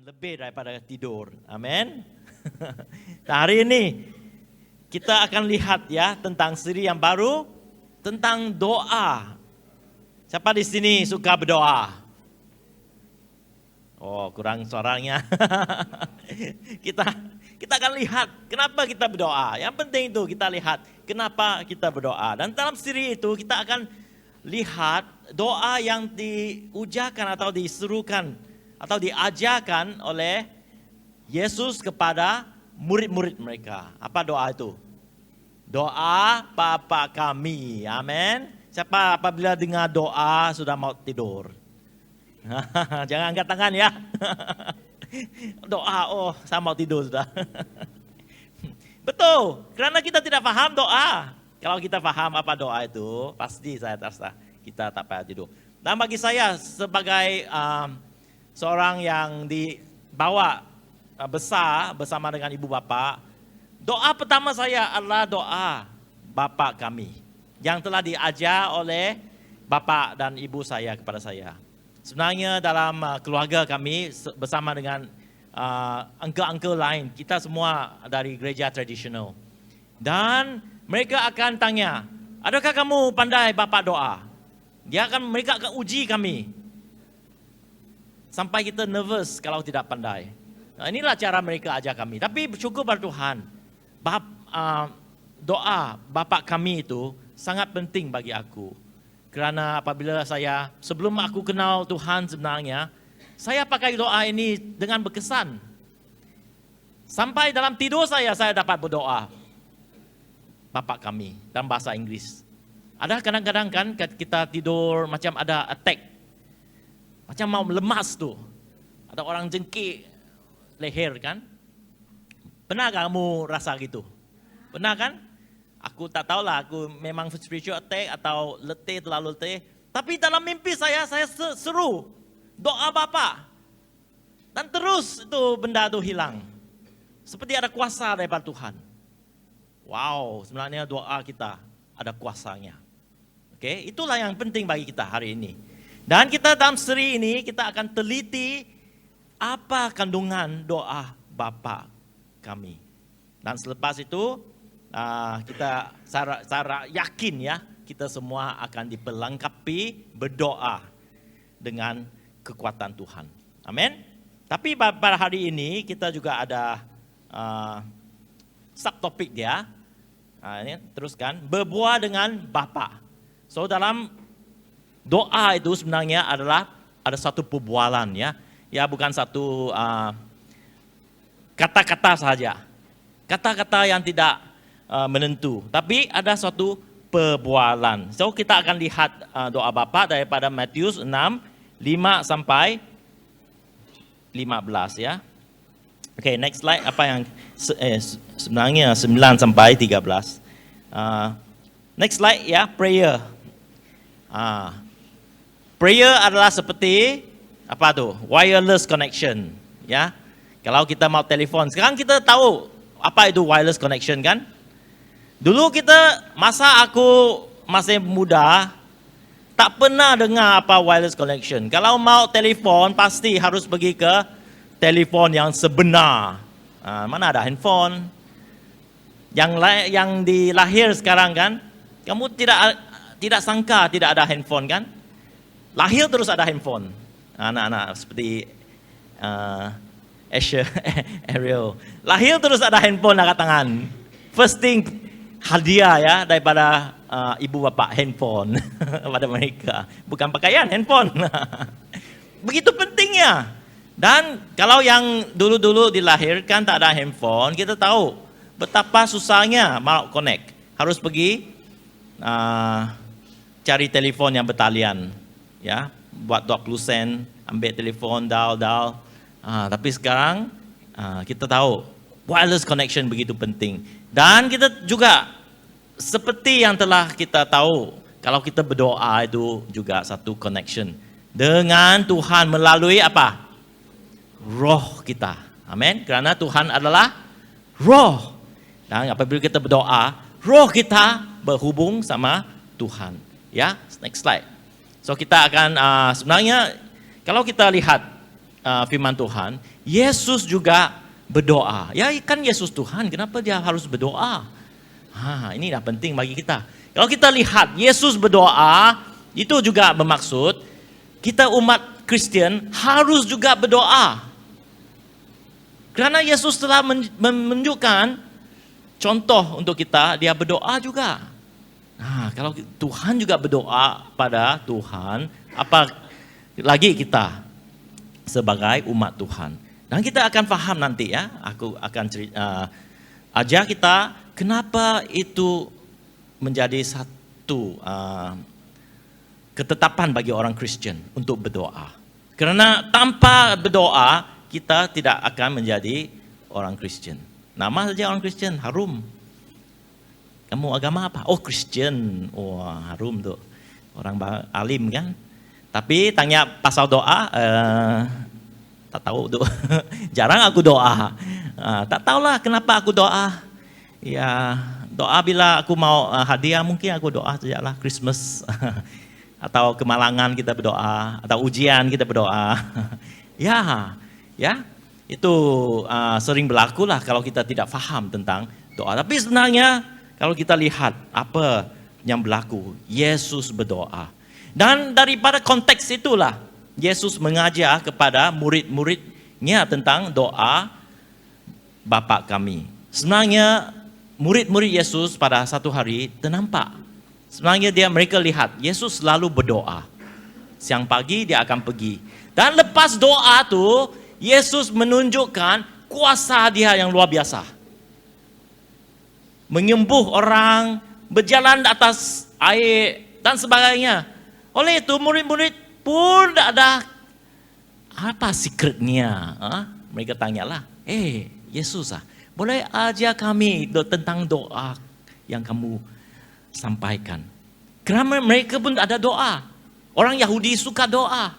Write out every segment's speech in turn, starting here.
lebih daripada tidur. Amin. Hari ini kita akan lihat ya tentang siri yang baru tentang doa. Siapa di sini suka berdoa? Oh, kurang suaranya. Kita akan lihat kenapa kita berdoa. Yang penting itu kita lihat kenapa kita berdoa. Dan dalam siri itu kita akan lihat doa yang diujarkan atau diserukan atau diajarkan oleh Yesus kepada murid-murid mereka. Apa doa itu? Doa Bapa kami. Amin. Siapa apabila dengar doa sudah mau tidur? Jangan angkat tangan ya. Doa, saya mau tidur sudah. Betul, karena kita tidak paham doa. Kalau kita paham apa doa itu, pasti saya rasa kita tak payah tidur. Dan bagi saya sebagai seorang yang dibawa besar bersama dengan ibu bapa, doa pertama saya adalah doa Bapa kami yang telah diajar oleh bapa dan ibu saya kepada saya. Sebenarnya dalam keluarga kami bersama dengan uncle-uncle lain, kita semua dari gereja tradisional. Dan mereka akan tanya, adakah kamu pandai bapa doa? Mereka akan uji kami. Sampai kita nervous kalau tidak pandai. Nah, inilah cara mereka ajar kami. Tapi bersyukur pada Tuhan, doa Bapa kami itu sangat penting bagi aku. Kerana apabila sebelum aku kenal Tuhan sebenarnya, saya pakai doa ini dengan berkesan. Sampai dalam tidur saya dapat berdoa. Bapa kami, dalam bahasa Inggris. Ada kadang-kadang kan kita tidur macam ada attack. Macam mau lemas tuh. Ada orang jengkik leher kan. Pernah kamu rasa gitu? Pernah kan? Aku tak tahulah, aku memang spiritual attack atau terlalu letih. Tapi dalam mimpi saya seru doa Bapa. Dan terus itu benda itu hilang. Seperti ada kuasa daripada Tuhan. Wow, sebenarnya doa kita ada kuasanya. Oke, itulah yang penting bagi kita hari ini. Dan kita dalam seri ini kita akan teliti apa kandungan doa Bapa kami. Dan selepas itu kita secara yakin ya, kita semua akan diperlengkapi berdoa dengan kekuatan Tuhan. Amin. Tapi pada hari ini kita juga ada subtopik dia. Ini teruskan, berbuah dengan Bapa. So dalam doa itu sebenarnya ada satu perbualan ya. Ya bukan satu kata-kata saja. Kata-kata yang tidak menentu, tapi ada suatu perbualan. So kita akan lihat doa Bapa daripada Matius 6, 5 sampai 15 ya. Okay, next slide. Apa yang sebenarnya 9 sampai 13. Next slide ya, prayer. Prayer adalah seperti apa tuh? Wireless connection ya. Kalau kita mau telepon, sekarang kita tahu apa itu wireless connection kan? Dulu masa aku masih muda, tak pernah dengar apa wireless connection. Kalau mau telepon, pasti harus pergi ke telepon yang sebenar. Mana ada handphone? Yang dilahir sekarang kan, kamu tidak sangka tidak ada handphone kan? Lahir terus ada handphone. Anak-anak seperti Ariel. Lahir terus ada handphone angkat tangan. First thing, hadiah ya daripada ibu bapa, handphone pada mereka. Bukan pakaian, handphone. Begitu pentingnya. Dan kalau yang dulu-dulu dilahirkan tak ada handphone, kita tahu betapa susahnya mau connect. Harus pergi cari telepon yang bertalian. Ya, buat 20 sen, ambil telepon, dial. Tapi sekarang kita tahu wireless connection begitu penting. Dan kita juga seperti yang telah kita tahu, kalau kita berdoa itu juga satu connection dengan Tuhan melalui apa? Roh kita. Amin. Karena Tuhan adalah roh. Dan apabila kita berdoa, roh kita berhubung sama Tuhan. Ya, next slide. So kita akan sebenarnya kalau kita lihat firman Tuhan, Yesus juga berdoa. Ya kan Yesus Tuhan, kenapa dia harus berdoa? Ini dah penting bagi kita. Kalau kita lihat Yesus berdoa, itu juga bermaksud kita umat Kristen harus juga berdoa. Karena Yesus telah menunjukkan contoh untuk kita, dia berdoa juga. Kalau Tuhan juga berdoa pada Tuhan, apa lagi kita sebagai umat Tuhan. Dan kita akan faham nanti ya, aku akan ajar kita kenapa itu menjadi satu ketetapan bagi orang Kristen untuk berdoa. Karena tanpa berdoa, kita tidak akan menjadi orang Kristen. Nama saja orang Kristen, harum. Kamu agama apa? Oh Kristen, wah harum tuh. Orang alim kan. Tapi tanya pasal doa, tak tahu tuh. Jarang aku doa. Tak tahulah kenapa aku doa. Ya doa bila aku mau hadiah mungkin aku doa sajalah Christmas. Atau kemalangan kita berdoa. Atau ujian kita berdoa. Ya itu sering berlaku lah kalau kita tidak faham tentang doa. Tapi sebenarnya kalau kita lihat apa yang berlaku, Yesus berdoa. Dan daripada konteks itulah Yesus mengajar kepada murid-muridnya tentang doa Bapa kami. Sebenarnya murid-murid Yesus pada satu hari ternampak. Sebenarnya mereka lihat Yesus selalu berdoa. Siang pagi dia akan pergi. Dan lepas doa tu Yesus menunjukkan kuasa dia yang luar biasa. Menyembuh orang, berjalan di atas air dan sebagainya. Oleh itu murid-murid pun tidak ada apa secretnya. Mereka tanyalah, Yesus boleh ajar kami tentang doa yang kamu sampaikan. Kerana mereka pun ada doa. Orang Yahudi suka doa.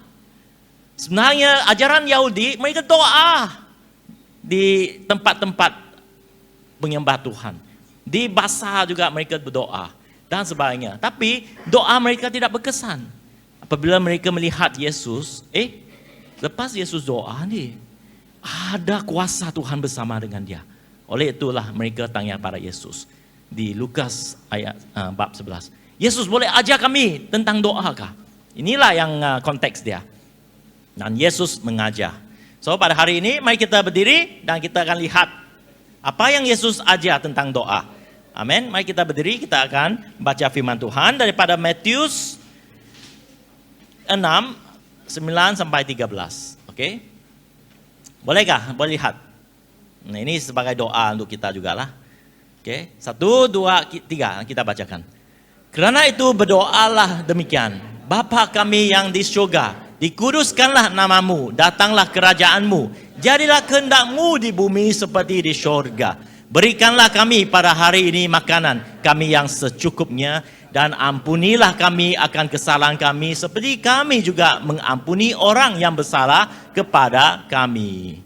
Sebenarnya ajaran Yahudi mereka doa di tempat-tempat penyembah Tuhan. Di basar juga mereka berdoa dan sebagainya. Tapi doa mereka tidak berkesan. Apabila mereka melihat Yesus, lepas Yesus doa nih, ada kuasa Tuhan bersama dengan dia. Oleh itulah mereka tanya pada Yesus. Di Lukas ayat bab 11. Yesus boleh ajar kami tentang doa kah? Inilah yang konteks dia. Dan Yesus mengajar. So pada hari ini mari kita berdiri dan kita akan lihat apa yang Yesus ajar tentang doa. Amin. Mari kita berdiri, kita akan baca firman Tuhan daripada Matius 6, 9 sampai 13. Oke. Bolehkah? Boleh lihat. Nah, ini sebagai doa untuk kita jugalah. Oke. 1, 2, 3 kita bacakan. Kerana itu berdoalah demikian. Bapa kami yang di syurga, dikuduskanlah namamu, datanglah kerajaanmu, jadilah kehendakmu di bumi seperti di syurga. Berikanlah kami pada hari ini makanan kami yang secukupnya, dan ampunilah kami akan kesalahan kami seperti kami juga mengampuni orang yang bersalah kepada kami.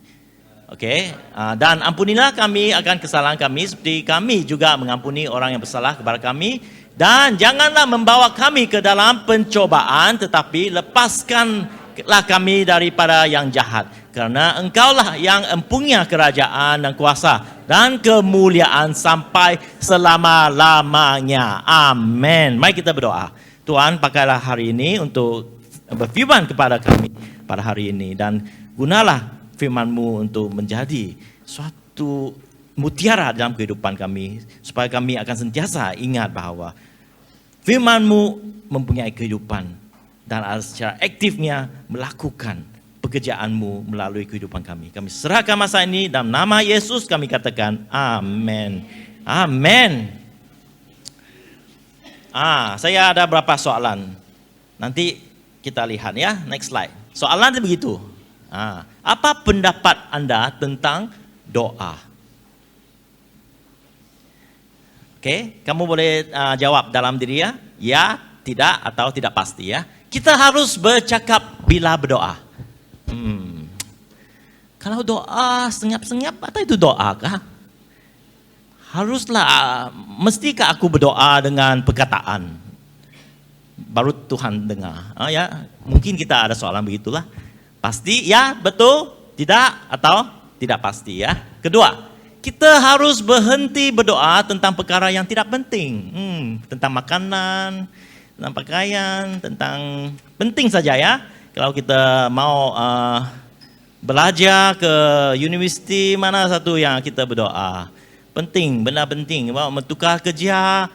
Okey, dan ampunilah kami akan kesalahan kami seperti kami juga mengampuni orang yang bersalah kepada kami, dan janganlah membawa kami ke dalam pencobaan, tetapi lepaskanlah kami daripada yang jahat. Kerana engkaulah yang empunya kerajaan dan kuasa dan kemuliaan sampai selama-lamanya. Amin. Mari kita berdoa. Tuhan, pakailah hari ini untuk berfirman kepada kami pada hari ini. Dan gunalah firman-Mu untuk menjadi suatu mutiara dalam kehidupan kami. Supaya kami akan sentiasa ingat bahawa firman-Mu mempunyai kehidupan. Dan secara aktifnya melakukan pekerjaan-Mu melalui kehidupan kami. Kami serahkan masa ini dalam nama Yesus kami katakan amin. Amin. Saya ada beberapa soalan. Nanti kita lihat ya, next slide. Soalan begitu. Apa pendapat Anda tentang doa? Oke, kamu boleh jawab dalam diri ya. Ya, tidak atau tidak pasti ya. Kita harus bercakap bila berdoa. Kalau doa senyap-senyap, atau itu doa kah? Haruslah, mestikah aku berdoa dengan perkataan? Baru Tuhan dengar. Ya, mungkin kita ada soalan begitulah. Pasti ya, betul, tidak, atau tidak pasti ya. Kedua, kita harus berhenti berdoa tentang perkara yang tidak penting. Tentang makanan, tentang pakaian, tentang penting saja ya. Kalau kita mau belajar ke universiti, mana satu yang kita berdoa? Penting, benar penting. Mau bertukar kerja,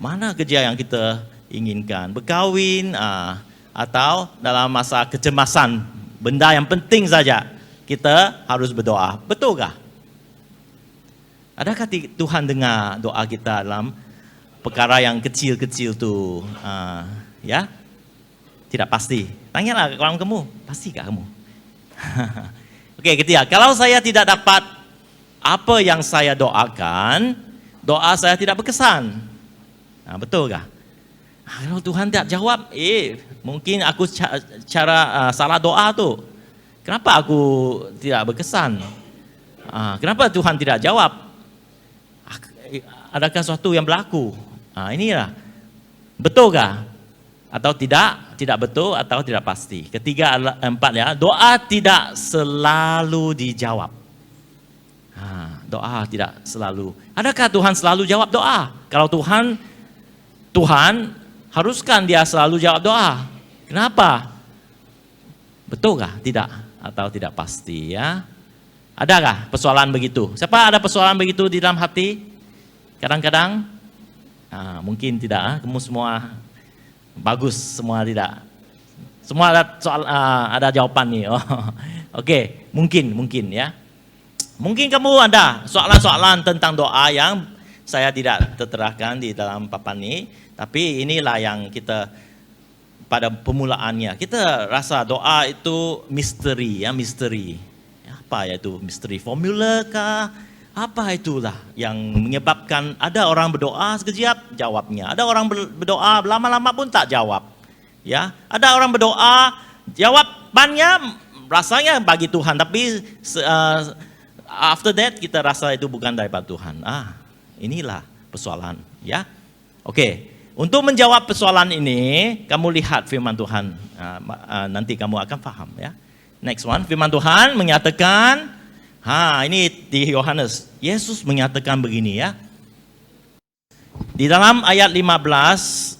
mana kerja yang kita inginkan? Berkahwin, atau dalam masa kecemasan, benda yang penting saja kita harus berdoa. Betulkah? Adakah Tuhan dengar doa kita dalam perkara yang kecil-kecil tu? Ya, tidak pasti. Tanyalah kawan kamu, pastikah kamu? Okey, ketiga, kalau saya tidak dapat apa yang saya doakan, doa saya tidak berkesan. Betulkah? Kalau Tuhan tidak jawab, mungkin aku cara salah doa tu. Kenapa aku tidak berkesan? Kenapa Tuhan tidak jawab? Adakah sesuatu yang berlaku? Inilah. Betulkah? Atau tidak? Tidak betul atau tidak pasti. Ketiga, empat ya. Doa tidak selalu dijawab. Doa tidak selalu. Adakah Tuhan selalu jawab doa? Kalau Tuhan haruskan dia selalu jawab doa. Kenapa? Betulkah? Tidak atau tidak pasti ya? Adakah persoalan begitu? Siapa ada persoalan begitu di dalam hati? Kadang-kadang mungkin tidak. Kamu semua bagus, semua tidak. Semua ada soal, ada jawaban nih. Okey, mungkin ya. Mungkin kamu ada soalan-soalan tentang doa yang saya tidak terterakan di dalam papan ini. Tapi inilah yang kita pada permulaannya. Kita rasa doa itu misteri ya, misteri. Apa ya itu misteri? Formula kah? Apa itulah yang menyebabkan ada orang berdoa sekejap jawabnya. Ada orang berdoa lama-lama pun tak jawab. Ya, ada orang berdoa jawabannya rasanya bagi Tuhan, tapi after that kita rasa itu bukan daripada Tuhan. Inilah persoalan ya. Okey. Untuk menjawab persoalan ini, kamu lihat firman Tuhan. Nanti kamu akan faham ya. Next one, firman Tuhan menyatakan, ini di Yohanes. Yesus menyatakan begini ya. Di dalam ayat 15,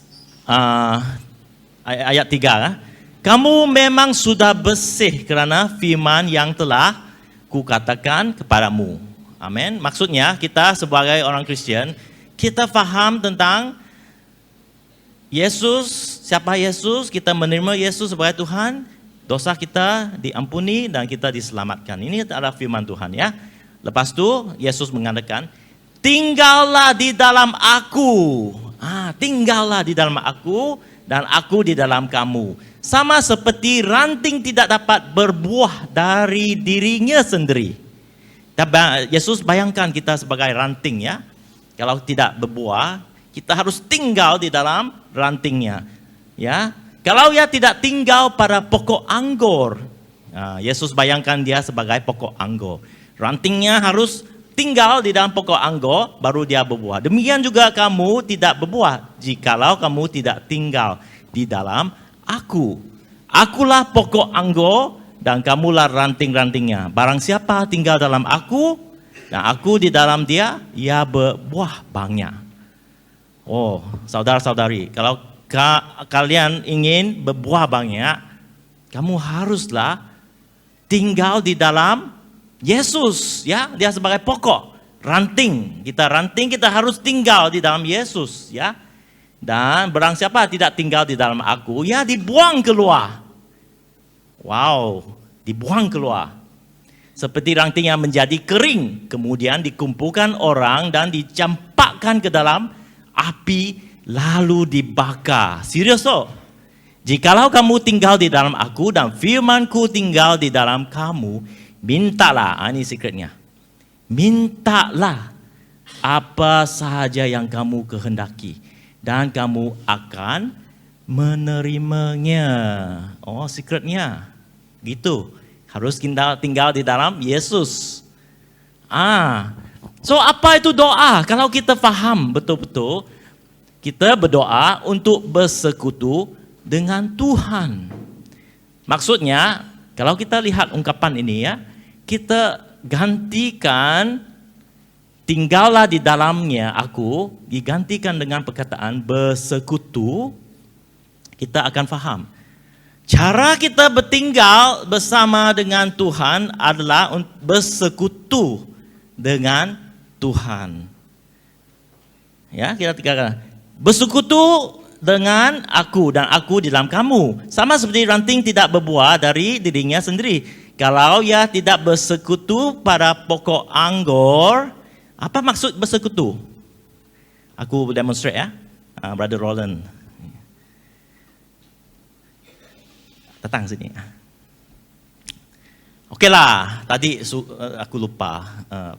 ayat 3, kamu memang sudah bersih kerana firman yang telah kukatakan kepadamu. Amin. Maksudnya kita sebagai orang Kristian, kita faham tentang Yesus, siapa Yesus, kita menerima Yesus sebagai Tuhan, dosa kita diampuni dan kita diselamatkan. Ini adalah firman Tuhan ya. Lepas tu Yesus mengatakan, tinggallah di dalam aku. Tinggallah di dalam aku dan aku di dalam kamu. Sama seperti ranting tidak dapat berbuah dari dirinya sendiri. Yesus bayangkan kita sebagai ranting ya. Kalau tidak berbuah, kita harus tinggal di dalam rantingnya. Ya, kalau ia tidak tinggal pada pokok anggur, Yesus bayangkan dia sebagai pokok anggur. Rantingnya harus tinggal di dalam pokok anggur, baru dia berbuah. Demikian juga kamu tidak berbuah jikalau kamu tidak tinggal di dalam aku. Akulah pokok anggur dan kamulah ranting-rantingnya. Barang siapa tinggal dalam aku dan aku di dalam dia, ia berbuah banyak. Saudara-saudari, kalau kalian ingin berbuah banyak, kamu haruslah tinggal di dalam Yesus, ya. Dia sebagai pokok, ranting. Kita harus tinggal di dalam Yesus, ya. Dan barang siapa tidak tinggal di dalam aku, ya dibuang keluar. Wow, dibuang keluar. Seperti ranting yang menjadi kering, kemudian dikumpulkan orang dan dicampakkan ke dalam api lalu dibakar. Serius so? Jikalau kamu tinggal di dalam aku dan firmanku tinggal di dalam kamu, mintalah, ini secretnya. Mintalah apa sahaja yang kamu kehendaki dan kamu akan menerimanya. Secretnya. Gitu. Harus tinggal di dalam Yesus. So apa itu doa? Kalau kita faham betul-betul, kita berdoa untuk bersekutu dengan Tuhan. Maksudnya, kalau kita lihat ungkapan ini ya, kita gantikan tinggallah di dalamnya aku, digantikan dengan perkataan bersekutu, kita akan faham. Cara kita bertinggal bersama dengan Tuhan adalah bersekutu dengan Tuhan. Ya, kita katakan bersekutu dengan aku dan aku di dalam kamu. Sama seperti ranting tidak berbuah dari dirinya sendiri. Kalau ia tidak bersekutu pada pokok anggur, apa maksud bersekutu? Aku demonstrate ya, Brother Roland. Datang sini. Okeylah, tadi aku lupa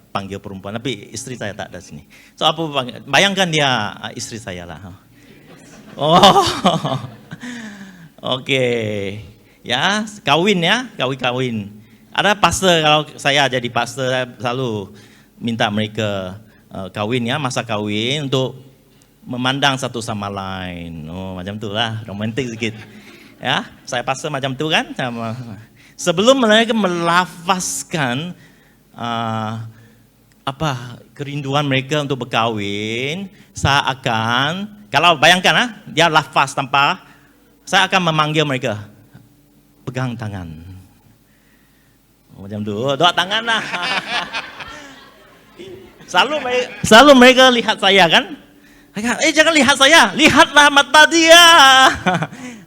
panggil perempuan, tapi istri saya tak ada sini. So apa bayangkan dia istri saya lah. Oh, okey. Ya, kawin ya, kawin. Ada pastor, kalau saya jadi pastor, saya selalu minta mereka kawin ya, masa kawin untuk memandang satu sama lain. Oh, macam tu lah, romantik sikit. Ya, saya pastor macam tu kan. Sebelum mereka melafazkan kerinduan mereka untuk berkahwin, saya akan, kalau bayangkan dia lafaz tanpa, saya akan memanggil mereka, pegang tangan. Macam tu, doa tangan lah. Selalu mereka lihat saya kan. Jangan lihat saya, lihatlah mata dia.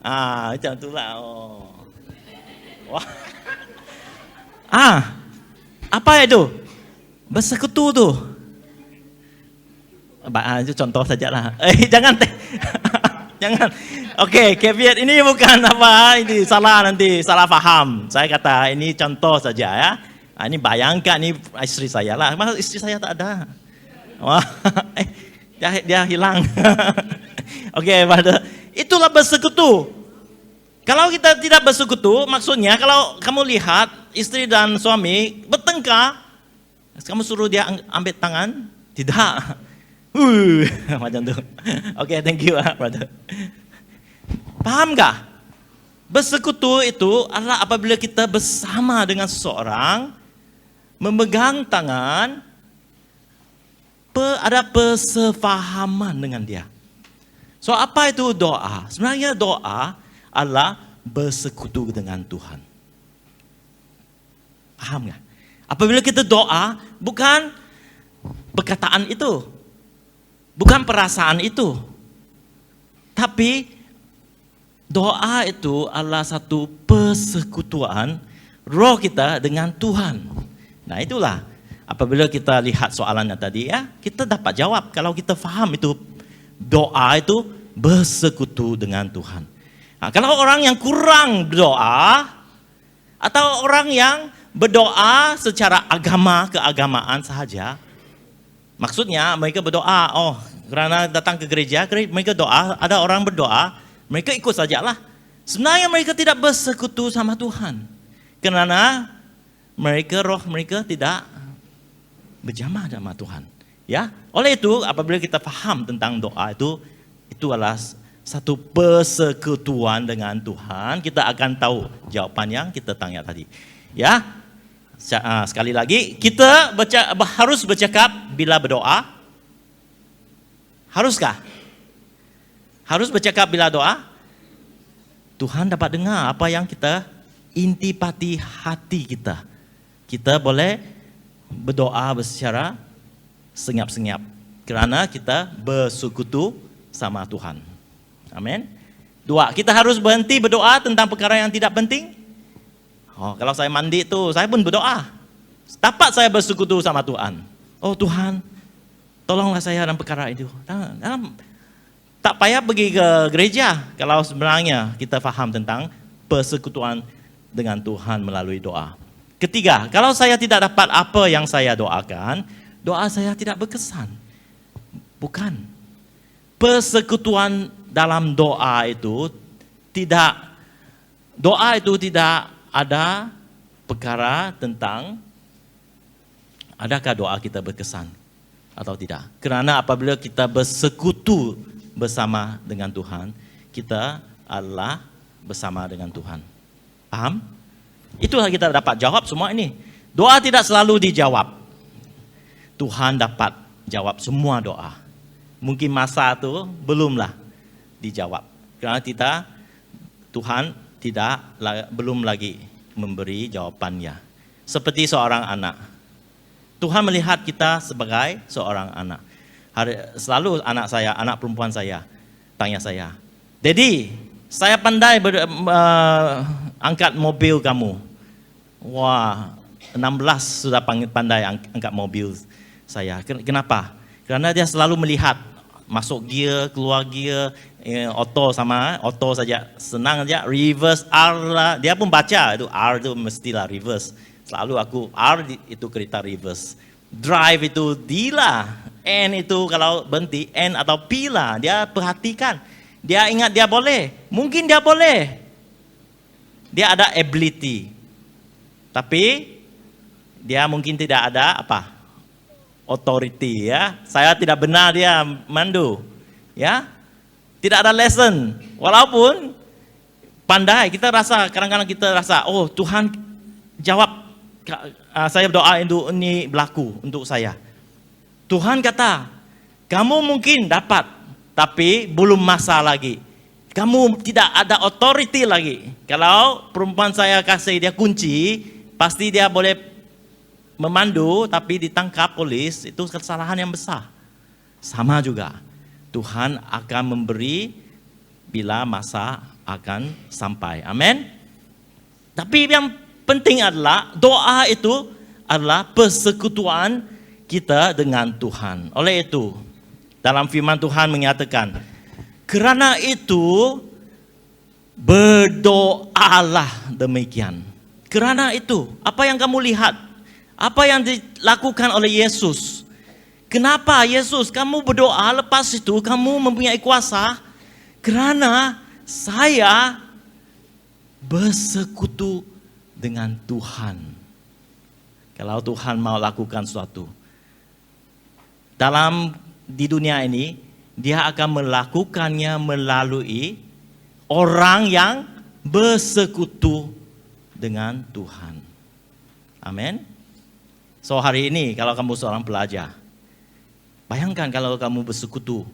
Macam itulah. Oh. Wah. Apa itu? Bersekutu tu. Itu contoh sajalah. Jangan. Jangan. Okey, caveat ini bukan apa, ini salah faham. Saya kata ini contoh saja ya. Ini bayangkan ini istri saya lah. Masa istri saya tak ada. Wah. Dia hilang. Okey, itulah bersekutu. Kalau kita tidak bersekutu, maksudnya kalau kamu lihat istri dan suami bertengkar, kamu suruh dia ambil tangan? Tidak. Macam tu. Okey, thank you brother. Paham tak? Bersekutu itu adalah apabila kita bersama dengan seseorang, memegang tangan, ada persefahaman dengan dia. So apa itu doa? Sebenarnya doa adalah bersekutu dengan Tuhan. Paham tak? Apabila kita doa, bukan perkataan itu, bukan perasaan itu, tapi doa itu adalah satu persekutuan roh kita dengan Tuhan. Nah itulah, apabila kita lihat soalannya tadi ya, kita dapat jawab kalau kita faham itu doa itu bersekutu dengan Tuhan. Nah, kalau orang yang kurang berdoa atau orang yang berdoa secara keagamaan sahaja, maksudnya mereka berdoa, kerana datang ke gereja, mereka doa, ada orang berdoa, mereka ikut sajalah. Sebenarnya mereka tidak bersekutu sama Tuhan. Kerana roh mereka tidak berjamaah sama Tuhan. Ya, oleh itu apabila kita faham tentang doa itu adalah satu persekutuan dengan Tuhan, kita akan tahu jawapan yang kita tanya tadi. Ya, sekali lagi kita harus bercakap bila berdoa. Haruskah? Harus bercakap bila doa. Tuhan dapat dengar apa yang kita intipati hati kita. Kita boleh berdoa secara senyap-senyap kerana kita bersekutu sama Tuhan. Amin. 2, kita harus berhenti berdoa tentang perkara yang tidak penting. Kalau saya mandi tu, saya pun berdoa. Dapat saya bersekutu sama Tuhan. Tuhan, tolonglah saya dalam perkara itu. Tak payah pergi ke gereja kalau sebenarnya kita faham tentang persekutuan dengan Tuhan melalui doa. 3, kalau saya tidak dapat apa yang saya doakan, doa saya tidak berkesan. Bukan. Persekutuan dalam doa itu tidak ada perkara tentang adakah doa kita berkesan atau tidak. Kerana apabila kita bersekutu bersama dengan Tuhan, kita adalah bersama dengan Tuhan. Paham? Itulah kita dapat jawab semua ini. Doa tidak selalu dijawab. Tuhan dapat jawab semua doa. Mungkin masa itu belumlah dijawab. Karena Tuhan belum lagi memberi jawabannya. Seperti seorang anak. Tuhan melihat kita sebagai seorang anak. Selalu anak perempuan saya, tanya saya, "Daddy, saya pandai angkat mobil kamu." Wah, 16 sudah pandai angkat mobil saya. Kenapa? Karena dia selalu melihat masuk gear, keluar gear, auto saja, senang saja, reverse R lah. Dia pun baca itu R itu mestilah reverse. Selalu R itu kereta reverse. Drive itu D lah. N itu kalau berhenti, N atau P lah. Dia perhatikan. Dia ingat dia boleh. Mungkin dia boleh. Dia ada ability. Tapi dia mungkin tidak ada authority ya. Saya tidak benar dia mandu. Ya. Tidak ada lesson. Walaupun pandai, kadang-kadang kita rasa, oh Tuhan jawab, saya berdoa ini berlaku untuk saya. Tuhan kata, kamu mungkin dapat, tapi belum masa lagi. Kamu tidak ada authority lagi. Kalau perempuan saya kasih dia kunci, pasti dia boleh memandu, tapi ditangkap polis, itu kesalahan yang besar. Sama juga, Tuhan akan memberi bila masa akan sampai. Amin. Tapi yang penting adalah doa itu adalah persekutuan kita dengan Tuhan. Oleh itu, dalam firman Tuhan menyatakan, kerana itu berdoalah demikian. Kerana itu, apa yang kamu lihat, apa yang dilakukan oleh Yesus. Kenapa Yesus, kamu berdoa, lepas itu kamu mempunyai kuasa? Kerana saya bersekutu dengan Tuhan. Kalau Tuhan mau lakukan sesuatu di dunia ini, dia akan melakukannya melalui orang yang bersekutu dengan Tuhan. Amin. So hari ini kalau kamu seorang pelajar, bayangkan kalau kamu bersekutu,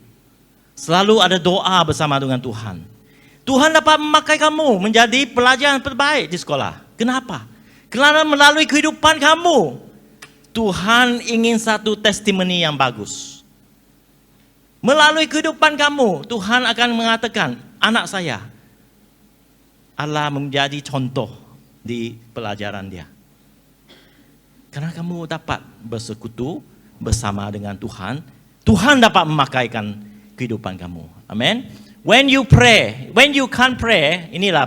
selalu ada doa bersama dengan Tuhan. Tuhan dapat memakai kamu menjadi pelajar yang terbaik di sekolah. Kenapa? Karena melalui kehidupan kamu, Tuhan ingin satu testimoni yang bagus. Melalui kehidupan kamu, Tuhan akan mengatakan, anak saya, Allah menjadi contoh di pelajaran dia. Karena kamu dapat bersekutu bersama dengan Tuhan, Tuhan dapat memakaikan kehidupan kamu. Amin. When you can't pray, inilah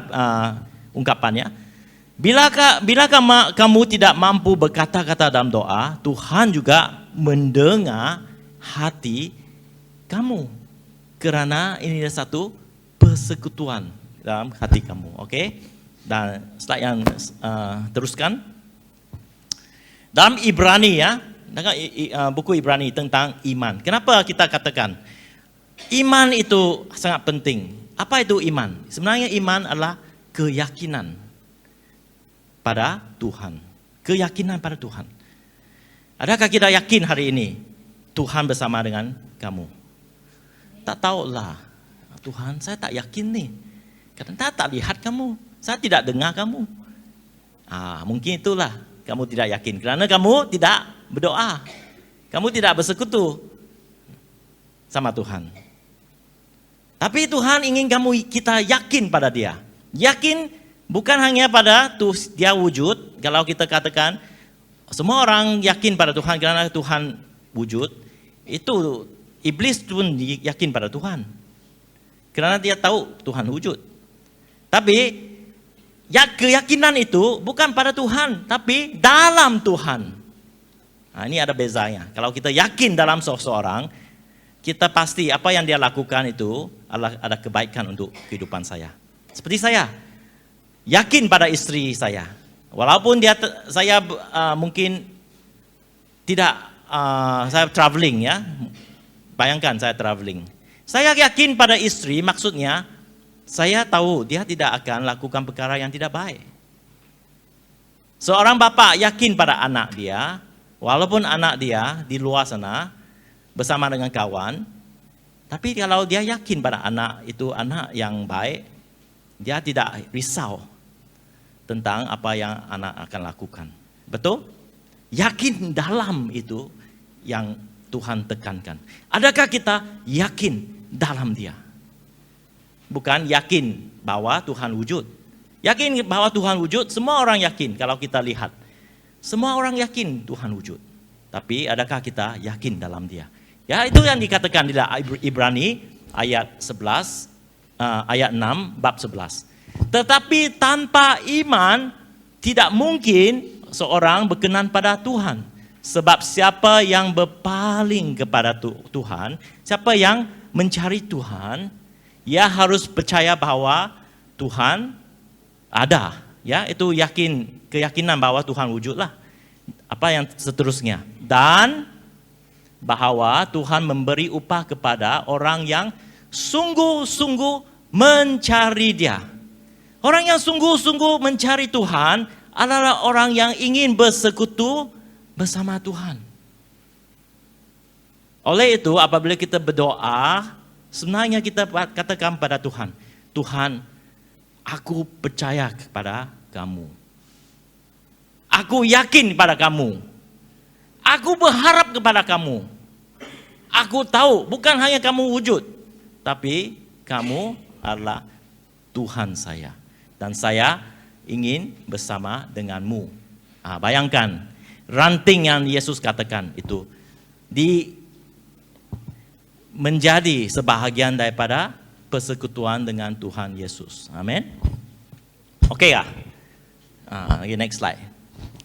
ungkapannya. Bila kamu tidak mampu berkata-kata dalam doa, Tuhan juga mendengar hati kamu. Kerana ini adalah satu persekutuan dalam hati kamu. Oke? Dan slide yang teruskan. Dalam Ibrani ya, buku Ibrani tentang iman. Kenapa kita katakan iman itu sangat penting? Apa itu iman? Sebenarnya iman adalah keyakinan pada Tuhan. Keyakinan pada Tuhan. Adakah kita yakin hari ini Tuhan bersama dengan kamu? Tak tahulah. Tuhan, saya tak yakin nih. Karena tak lihat kamu. Saya tidak dengar kamu. Mungkin itulah kamu tidak yakin. Karena kamu tidak berdoa. Kamu tidak bersekutu sama Tuhan. Tapi Tuhan ingin kita yakin pada Dia. Yakin bukan hanya pada Dia wujud. Kalau kita katakan semua orang yakin pada Tuhan karena Tuhan wujud, itu iblis pun yakin pada Tuhan. Karena dia tahu Tuhan wujud. Tapi keyakinan itu bukan pada Tuhan, tapi dalam Tuhan. Ini ada bezanya. Kalau kita yakin dalam seseorang, kita pasti apa yang dia lakukan itu ada kebaikan untuk kehidupan saya. Seperti saya yakin pada istri saya, walaupun saya mungkin tidak, saya traveling ya. Bayangkan saya traveling. Saya yakin pada istri, maksudnya saya tahu dia tidak akan lakukan perkara yang tidak baik. Seorang bapak yakin pada anak dia, walaupun anak dia di luar sana bersama dengan kawan, tapi kalau dia yakin pada anak itu anak yang baik, dia tidak risau tentang apa yang anak akan lakukan. Betul? Yakin dalam itu yang Tuhan tekankan. Adakah kita yakin dalam dia? Bukan yakin bahwa Tuhan wujud. Yakin bahwa Tuhan wujud, semua orang yakin kalau kita lihat. Semua orang yakin Tuhan wujud. Tapi adakah kita yakin dalam dia? Ya, itu yang dikatakan di Ibrani ayat 11, ayat 6, bab 11. Tetapi tanpa iman tidak mungkin seorang berkenan pada Tuhan. Sebab siapa yang berpaling kepada Tuhan, siapa yang mencari Tuhan, ia harus percaya bahwa Tuhan ada. Ya, itu keyakinan bahwa Tuhan wujudlah. Apa yang seterusnya? Dan bahwa Tuhan memberi upah kepada orang yang sungguh-sungguh mencari Dia. Orang yang sungguh-sungguh mencari Tuhan adalah orang yang ingin bersekutu bersama Tuhan. Oleh itu, apabila kita berdoa, sebenarnya kita katakan pada Tuhan, Tuhan, aku percaya kepada kamu. Aku yakin pada kamu. Aku berharap kepada kamu. Aku tahu bukan hanya kamu wujud, tapi kamu adalah Tuhan saya. Dan saya ingin bersama denganmu. Bayangkan, ranting yang Yesus katakan itu menjadi sebahagian daripada persekutuan dengan Tuhan Yesus. Amin. Oke ya? Next slide.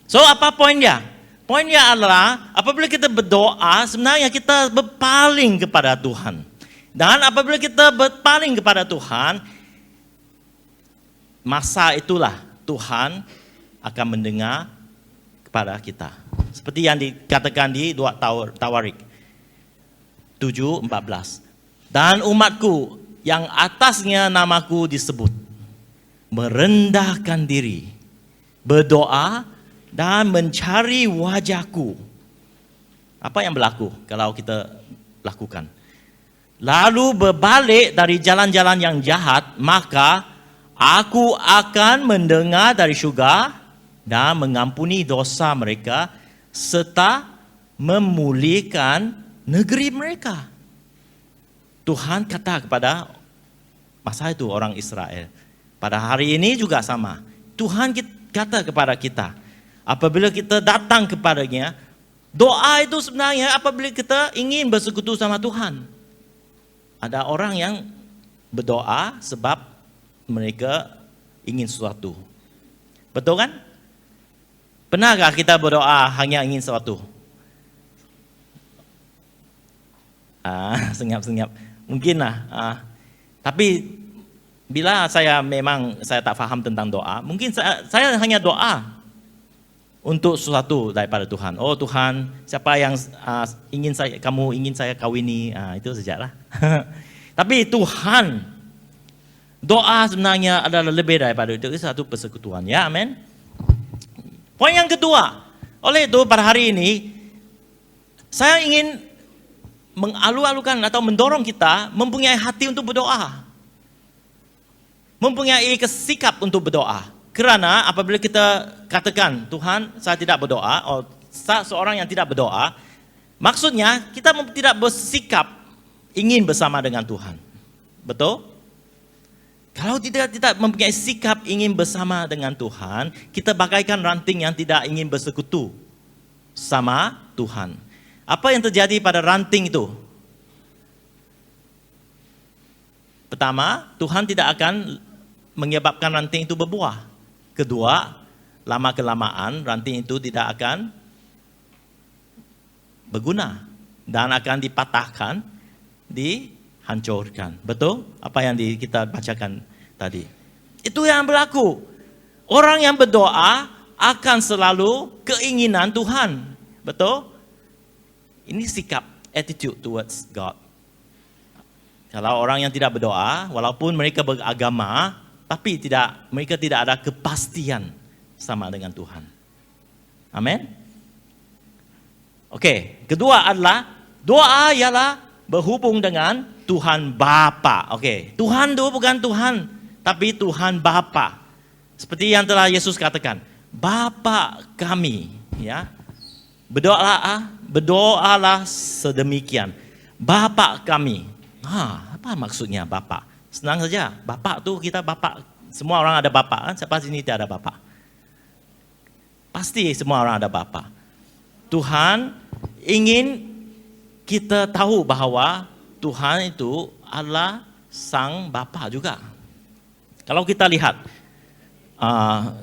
So apa poinnya? Poinnya adalah apabila kita berdoa, sebenarnya kita berpaling kepada Tuhan. Dan apabila kita berpaling kepada Tuhan, masa itulah Tuhan akan mendengar kepada kita. Seperti yang dikatakan di 2 Tawarik 7:14. Dan umatku yang atasnya namaku disebut, merendahkan diri, berdoa, dan mencari wajahku. Apa yang berlaku kalau kita lakukan? Lalu berbalik dari jalan-jalan yang jahat, maka aku akan mendengar dari syurga dan mengampuni dosa mereka serta memulihkan negeri mereka. Tuhan kata kepada masa itu orang Israel. Pada hari ini juga sama. Tuhan kata kepada kita, apabila kita datang kepadanya, doa itu sebenarnya apabila kita ingin bersekutu sama Tuhan. Ada orang yang berdoa sebab mereka ingin sesuatu. Betul kan? Pernahkah kita berdoa hanya ingin sesuatu? Senyap-senyap. Mungkinlah. Tapi bila saya tak faham tentang doa, mungkin saya hanya doa untuk sesuatu daripada Tuhan. Oh Tuhan, siapa yang kamu ingin saya kawini, itu sajalah. Tapi Tuhan, doa sebenarnya adalah lebih daripada itu satu persekutuan. Ya, amin. Poin yang kedua, oleh itu pada hari ini saya ingin mengalu-alukan atau mendorong kita mempunyai hati untuk berdoa. Mempunyai sikap untuk berdoa. Kerana apabila kita katakan, Tuhan saya tidak berdoa, seorang yang tidak berdoa, maksudnya kita tidak bersikap ingin bersama dengan Tuhan. Betul? Kalau tidak mempunyai sikap ingin bersama dengan Tuhan, kita bagaikan ranting yang tidak ingin bersekutu sama Tuhan. Apa yang terjadi pada ranting itu? Pertama, Tuhan tidak akan menyebabkan ranting itu berbuah. Kedua, lama-kelamaan ranting itu tidak akan berguna dan akan dipatahkan, dihancurkan. Betul? Apa yang kita bacakan tadi. Itu yang berlaku. Orang yang berdoa akan selalu keinginan Tuhan. Betul? Ini sikap, attitude towards God. Kalau orang yang tidak berdoa, walaupun mereka beragama, tapi mereka tidak ada kepastian sama dengan Tuhan. Amin. Oke, kedua adalah doa ialah berhubung dengan Tuhan Bapa. Oke, Tuhan itu bukan Tuhan, tapi Tuhan Bapa. Seperti yang telah Yesus katakan, Bapa kami, ya. Berdoalah sedemikian. Bapa kami. Apa maksudnya Bapa? Senang saja. Bapa tu kita Bapa. Semua orang ada Bapa kan? Siapa sini tidak ada Bapa? Pasti semua orang ada Bapa. Tuhan ingin kita tahu bahwa Tuhan itu adalah Sang Bapa juga. Kalau kita lihat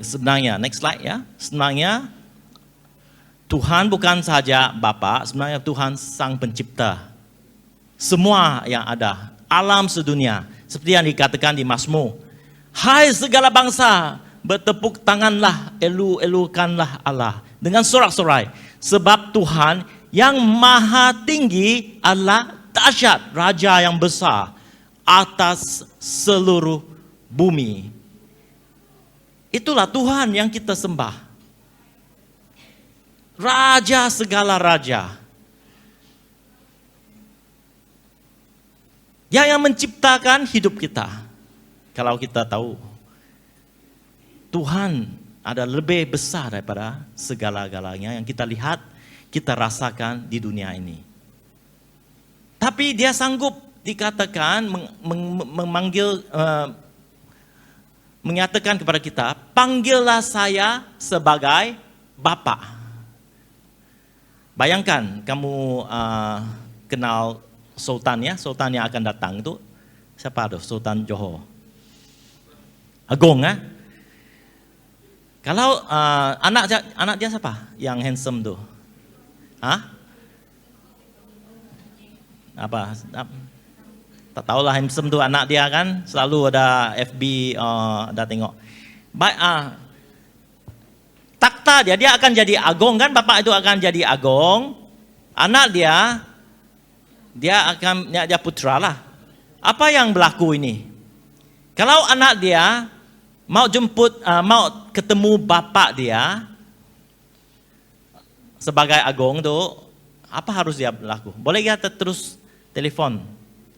sebenarnya, next slide ya. Sebenarnya Tuhan bukan saja Bapa, sebenarnya Tuhan Sang Pencipta. Semua yang ada, alam sedunia. Seperti yang dikatakan di Mazmur. Hai segala bangsa, bertepuk tanganlah, elu-elukanlah Allah. Dengan sorak-sorai. Sebab Tuhan yang maha tinggi adalah dahsyat, Raja yang besar atas seluruh bumi. Itulah Tuhan yang kita sembah. Raja segala raja. Yang menciptakan hidup kita. Kalau kita tahu Tuhan ada lebih besar daripada segala-galanya yang kita lihat, kita rasakan di dunia ini. Tapi dia sanggup dikatakan memanggil, menyatakan kepada kita, panggillah saya sebagai Bapa. Bayangkan kamu kenal Sultan ya, Sultan yang akan datang itu siapa tuh? Sultan Johor. Agong ya. Kalau anak dia siapa? Yang handsome tuh. Apa? Tak tahulah handsome tuh anak dia kan, selalu ada FB ada tengok. Baik takhta dia akan jadi agong kan, bapak itu akan jadi agong. Anak dia akan dia putra lah. Apa yang berlaku ini? Kalau anak dia mau jemput, mau ketemu bapak dia sebagai agong tuh, apa harus dia berlaku? Boleh dia terus telepon,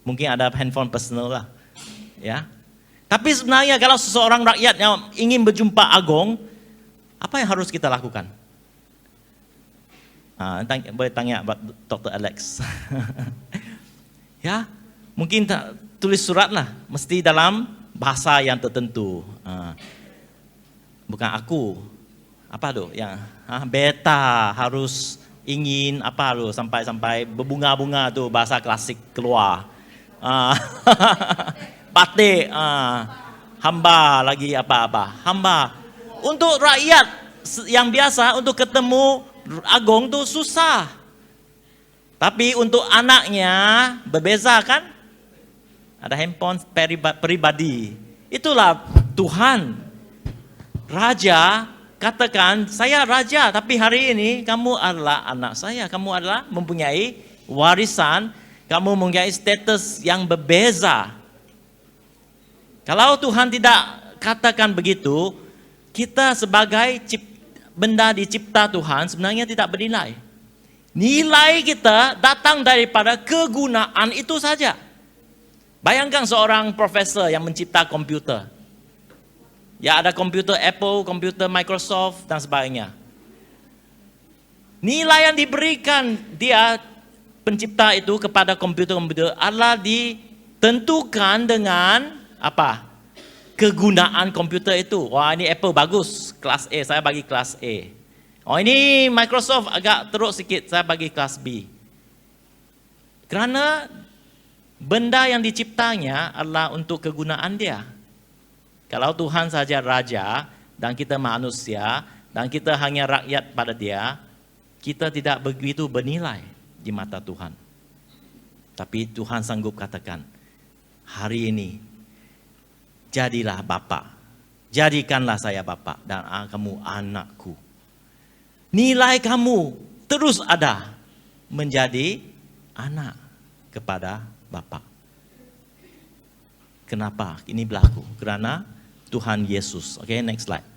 mungkin ada handphone personal lah, ya. Tapi sebenarnya kalau seseorang rakyat yang ingin berjumpa agong, apa yang harus kita lakukan? Boleh tanya Dr. Alex. Ya, mungkin tulis surat lah, mesti dalam bahasa yang tertentu. Bukan aku, apa tuh? Yang beta harus ingin apa tuh sampai berbunga-bunga tuh bahasa klasik keluar. Batik, hamba lagi apa-apa, hamba. Untuk rakyat yang biasa untuk ketemu agong tuh susah. Tapi untuk anaknya berbeza kan? Ada handphone pribadi. Itulah Tuhan. Raja katakan, saya raja tapi hari ini kamu adalah anak saya. Kamu adalah mempunyai warisan. Kamu mempunyai status yang berbeza. Kalau Tuhan tidak katakan begitu, kita sebagai benda dicipta Tuhan sebenarnya tidak bernilai. Nilai kita datang daripada kegunaan itu saja. Bayangkan seorang profesor yang mencipta komputer. Ya ada komputer Apple, komputer Microsoft dan sebagainya. Nilai yang diberikan dia pencipta itu kepada komputer-komputer adalah ditentukan dengan apa? Kegunaan komputer itu. Wah ini Apple bagus, kelas A, saya bagi kelas A. Oh ini Microsoft agak teruk sikit, saya bagi kelas B. Kerana benda yang diciptanya adalah untuk kegunaan dia. Kalau Tuhan saja raja dan kita manusia dan kita hanya rakyat pada dia, kita tidak begitu bernilai di mata Tuhan. Tapi Tuhan sanggup katakan, hari ini jadilah Bapa, jadikanlah saya Bapa dan kamu anakku. Nilai kamu terus ada menjadi anak kepada Bapa. Kenapa ini berlaku? Kerana Tuhan Yesus. Oke, next slide.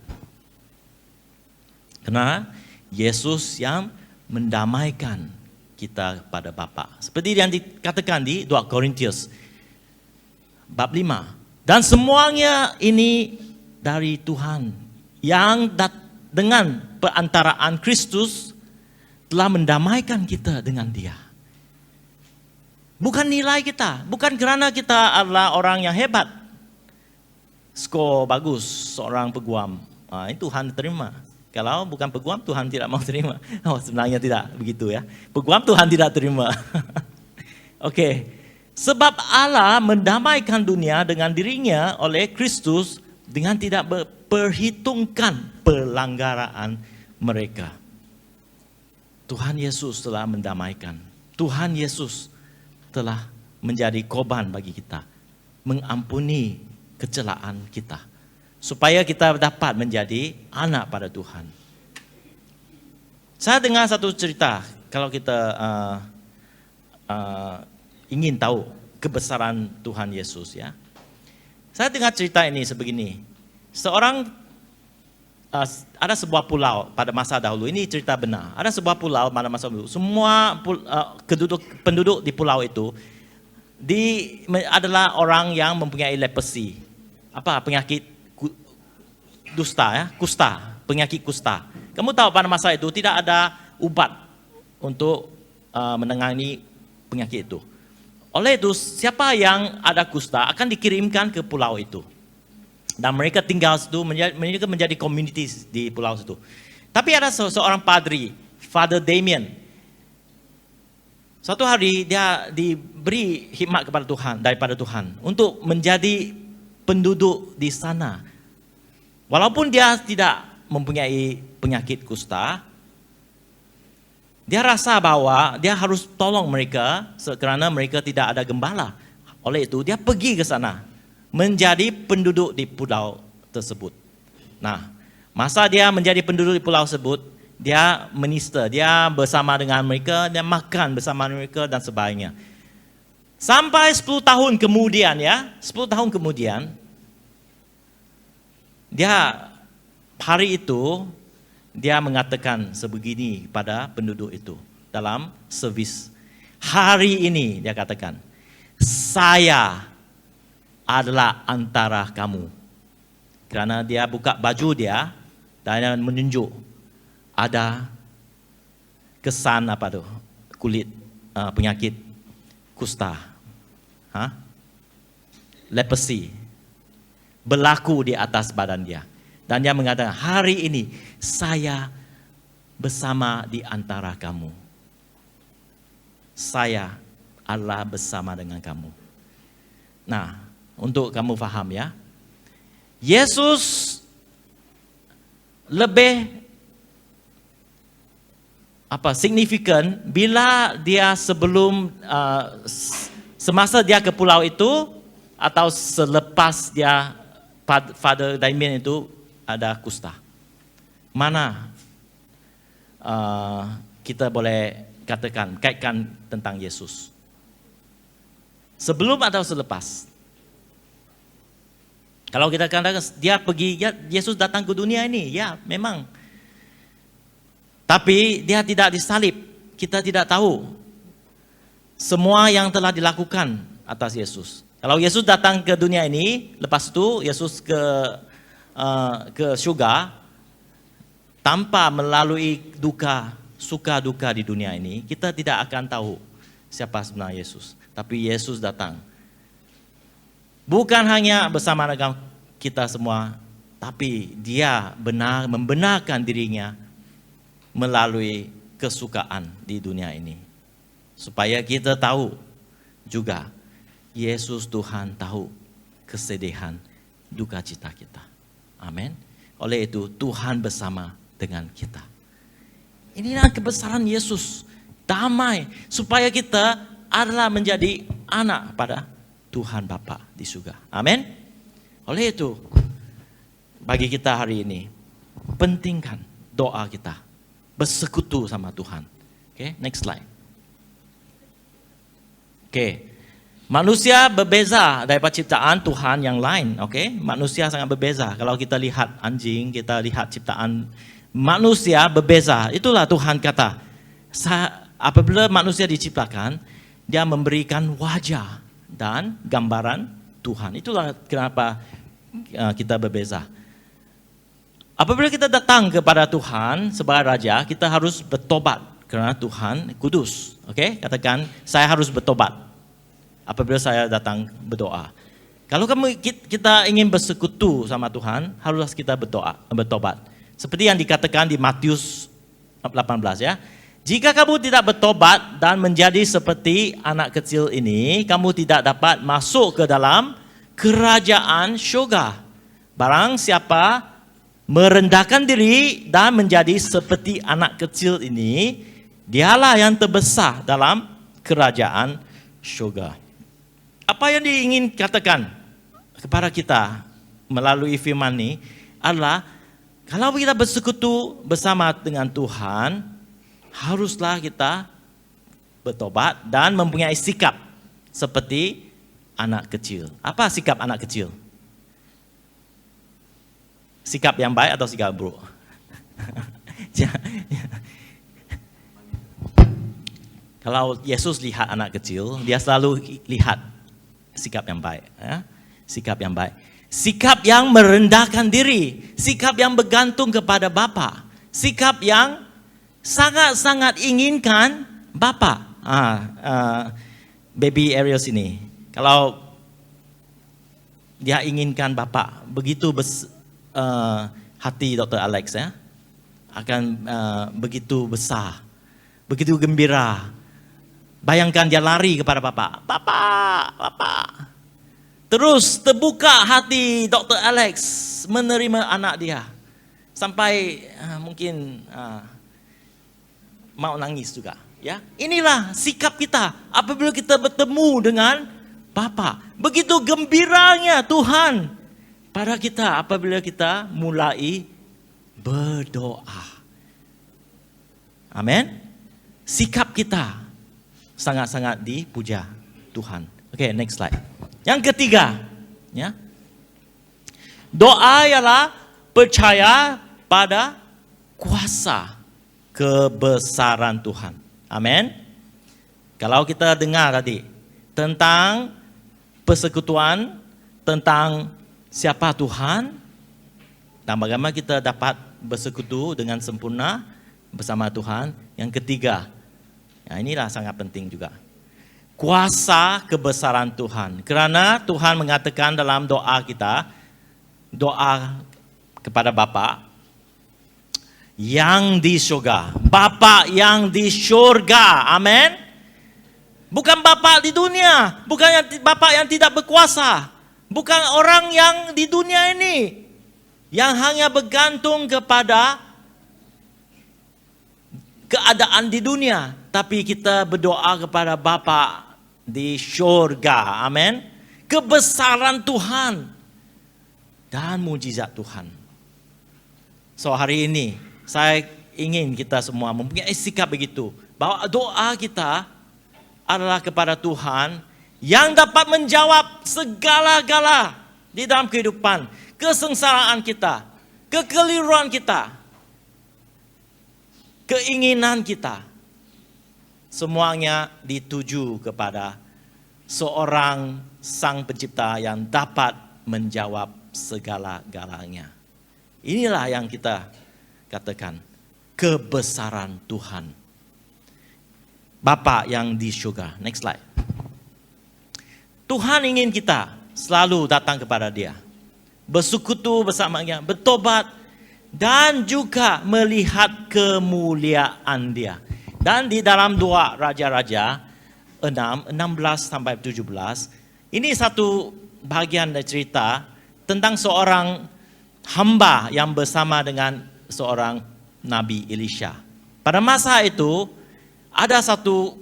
Karena Yesus yang mendamaikan kita pada Bapa. Seperti yang dikatakan di 2 Korintus bab 5. Dan semuanya ini dari Tuhan yang dengan perantaraan Kristus telah mendamaikan kita dengan Dia. Bukan nilai kita, bukan kerana kita adalah orang yang hebat. Skor bagus, seorang peguam. Itu Tuhan terima. Kalau bukan peguam, Tuhan tidak mau terima. Sebenarnya tidak begitu ya. Peguam Tuhan tidak terima. Oke. Sebab Allah mendamaikan dunia dengan dirinya oleh Kristus dengan tidak memperhitungkan pelanggaran mereka. Tuhan Yesus telah mendamaikan. Tuhan Yesus telah menjadi korban bagi kita. Mengampuni kecelaan kita. Supaya kita dapat menjadi anak pada Tuhan. Saya dengar satu cerita, kalau kita ingin tahu kebesaran Tuhan Yesus ya. Saya dengar cerita ini sebegini. Ada sebuah pulau pada masa dahulu, ini cerita benar. Ada sebuah pulau pada masa dahulu. Semua penduduk di pulau itu adalah orang yang mempunyai leprosy. Penyakit dusta ya, kusta, penyakit kusta. Kamu tahu pada masa itu tidak ada ubat untuk menangani penyakit itu. Oleh itu, siapa yang ada kusta akan dikirimkan ke pulau itu. Dan mereka tinggal situ, mereka menjadi communities di pulau situ. Tapi ada seorang padri, Father Damien. Suatu hari dia diberi hikmat kepada Tuhan, daripada Tuhan untuk menjadi penduduk di sana. Walaupun dia tidak mempunyai penyakit kusta, dia rasa bahwa dia harus tolong mereka kerana mereka tidak ada gembala. Oleh itu dia pergi ke sana menjadi penduduk di pulau tersebut. Nah, masa dia menjadi penduduk di pulau tersebut, dia minister, dia bersama dengan mereka, dia makan bersama mereka dan sebagainya. Sampai 10 tahun kemudian ya, 10 tahun kemudian, hari itu dia mengatakan sebegini pada penduduk itu dalam servis. Hari ini dia katakan, saya adalah antara kamu. Kerana dia buka baju dia dan menunjuk ada kesan kulit penyakit kusta, leprosy berlaku di atas badan dia. Dan dia mengatakan, hari ini saya bersama di antara kamu. Saya adalah bersama dengan kamu. Nah, untuk kamu faham ya, Yesus lebih signifikan bila dia semasa dia ke pulau itu atau selepas dia Father Damien itu ada kusta. Mana kita boleh kaitkan tentang Yesus? Sebelum atau selepas? Kalau kita katakan dia pergi, ya, Yesus datang ke dunia ini, ya memang. Tapi dia tidak disalib, kita tidak tahu semua yang telah dilakukan atas Yesus. Kalau Yesus datang ke dunia ini, lepas itu Yesus ke surga tanpa melalui suka duka di dunia ini, kita tidak akan tahu siapa sebenarnya Yesus. Tapi Yesus datang. Bukan hanya bersama dengan kita semua, tapi dia membenarkan dirinya melalui kesukaan di dunia ini. Supaya kita tahu juga Yesus Tuhan tahu kesedihan, duka cita kita. Amin. Oleh itu Tuhan bersama dengan kita. Inilah kebesaran Yesus. Damai. Supaya kita adalah menjadi anak pada Tuhan Bapa di surga. Amin. Oleh itu, bagi kita hari ini, pentingkan doa kita. Bersekutu sama Tuhan. Oke, next slide. Oke. Manusia berbeza daripada ciptaan Tuhan yang lain, oke? Manusia sangat berbeza. Kalau kita lihat anjing, kita lihat ciptaan manusia berbeza. Itulah Tuhan kata. Apabila manusia diciptakan, dia memberikan wajah dan gambaran Tuhan. Itulah kenapa kita berbeza. Apabila kita datang kepada Tuhan sebagai Raja, kita harus bertobat karena Tuhan kudus. Oke, katakan saya harus bertobat. Apabila saya datang berdoa. Kalau kita ingin bersekutu sama Tuhan, harus kita bertobat. Seperti yang dikatakan di Matius 18 ya. Jika kamu tidak bertobat dan menjadi seperti anak kecil ini, kamu tidak dapat masuk ke dalam kerajaan syurga. Barang siapa merendahkan diri dan menjadi seperti anak kecil ini, dialah yang terbesar dalam kerajaan syurga. Apa yang diingin katakan kepada kita melalui firman ini adalah kalau kita bersekutu bersama dengan Tuhan, haruslah kita bertobat dan mempunyai sikap seperti anak kecil. Apa sikap anak kecil? Sikap yang baik atau sikap buruk? Kalau Yesus lihat anak kecil, dia selalu lihat sikap yang baik. Ya? Sikap yang baik. Sikap yang merendahkan diri. Sikap yang bergantung kepada Bapa. Sikap yang sangat-sangat inginkan Bapa. Baby Ariel sini. Kalau dia inginkan Bapa, begitu hati Dr. Alex ya, akan begitu besar, begitu gembira. Bayangkan dia lari kepada Bapa. Bapa. Terus terbuka hati Dr. Alex menerima anak dia. Sampai mungkin mau nangis juga. Ya, inilah sikap kita apabila kita bertemu dengan Bapa. Begitu gembiranya Tuhan pada kita apabila kita mulai berdoa. Amin. Sikap kita sangat-sangat dipuja Tuhan. Oke, next slide. Yang ketiga, ya. Doa ialah percaya pada kuasa kebesaran Tuhan. Amin. Kalau kita dengar tadi tentang persekutuan, tentang siapa Tuhan, dan bagaimana kita dapat bersekutu dengan sempurna bersama Tuhan. Yang ketiga, ya inilah sangat penting juga. Kuasa kebesaran Tuhan. Kerana Tuhan mengatakan dalam doa kita, doa kepada Bapa yang di surga. Bapa yang di surga. Amin. Bukan Bapa di dunia. Bukan Bapa yang tidak berkuasa. Bukan orang yang di dunia ini. Yang hanya bergantung kepada keadaan di dunia. Tapi kita berdoa kepada Bapa di surga. Amin. Kebesaran Tuhan dan mujizat Tuhan. So hari ini saya ingin kita semua mempunyai sikap begitu, bahwa doa kita adalah kepada Tuhan yang dapat menjawab segala-gala di dalam kehidupan, kesengsaraan kita, kekeliruan kita, keinginan kita. Semuanya dituju kepada seorang Sang Pencipta yang dapat menjawab segala-galanya. Inilah yang kita katakan, kebesaran Tuhan. Bapa yang di surga. Next slide. Tuhan ingin kita selalu datang kepada Dia, bersekutu bersamanya, bertobat, dan juga melihat kemuliaan Dia. Dan di dalam 2 Raja-Raja 16 sampai 17, ini satu bagian dari cerita tentang seorang hamba yang bersama dengan seorang Nabi Elisha. Pada masa itu, ada satu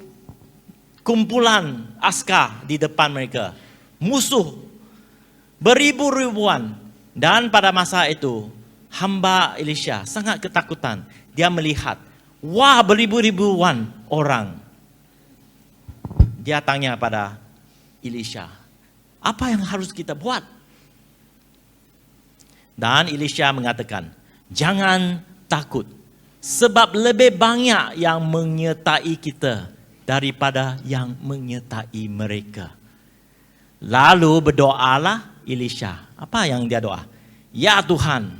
kumpulan askar di depan mereka. Musuh beribu-ribuan. Dan pada masa itu, hamba Elisha sangat ketakutan. Dia melihat, wah, beribu-ribuan orang. Dia tanya pada Elisha, apa yang harus kita buat? Dan Elisha mengatakan, jangan takut. Sebab lebih banyak yang menyertai kita daripada yang menyertai mereka. Lalu berdoalah Elisha. Apa yang dia doa? Ya Tuhan,